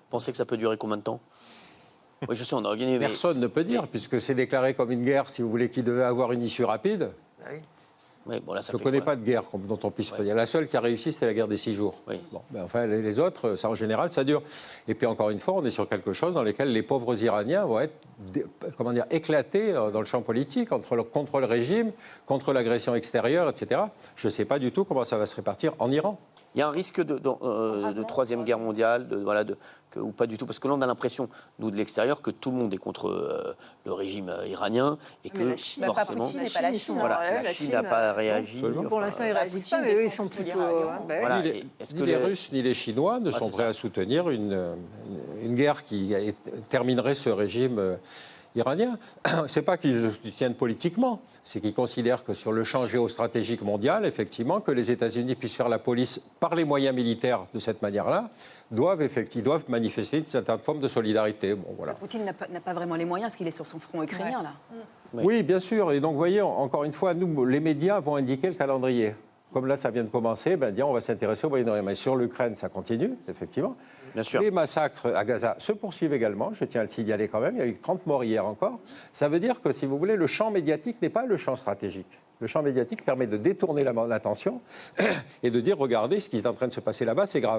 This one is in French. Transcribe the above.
pensez que ça peut durer combien de temps? Oui, je sais, on a organisé... Personne ne peut dire, puisque c'est déclaré comme une guerre, si vous voulez, qui devait avoir une issue rapide. Oui, bon, là, ça Je ne fait connais quoi? pas de guerre dont on puisse dire. La seule qui a réussi, c'était la guerre des 6 jours. Oui. Bon, ben, enfin, les autres, ça, en général, ça dure. Et puis, encore une fois, on est sur quelque chose dans lequel les pauvres Iraniens vont être éclatés dans le champ politique, contre le régime, contre l'agression extérieure, etc. Je ne sais pas du tout comment ça va se répartir en Iran. Il y a un risque de troisième guerre mondiale, ou pas du tout, parce que là on a l'impression, nous de l'extérieur, que tout le monde est contre le régime iranien et que forcément, pas Poutine et pas la Chine. voilà, la Chine n'a pas réagi. Pour l'instant, ils ne réagissent pas, mais eux, ils sont plutôt... Voilà, Ni les Russes ni les Chinois ne sont prêts à soutenir une guerre qui terminerait ce régime iranien. Ce n'est pas qu'ils soutiennent politiquement, c'est qu'ils considèrent que sur le champ géostratégique mondial, effectivement, que les États-Unis puissent faire la police par les moyens militaires de cette manière-là, doivent manifester une certaine forme de solidarité. Bon, voilà. Poutine n'a pas vraiment les moyens, parce qu'il est sur son front ukrainien, là. Oui, bien sûr. Et donc, vous voyez, encore une fois, nous, les médias vont indiquer le calendrier. Comme là, ça vient de commencer, on va s'intéresser au Moyen-Orient. Mais sur l'Ukraine, ça continue, effectivement. Bien sûr. Les massacres à Gaza se poursuivent également, je tiens à le signaler quand même. Il y a eu 30 morts hier encore. Ça veut dire que, si vous voulez, le champ médiatique n'est pas le champ stratégique. Le champ médiatique permet de détourner l'attention et de dire, regardez, ce qui est en train de se passer là-bas, c'est grave.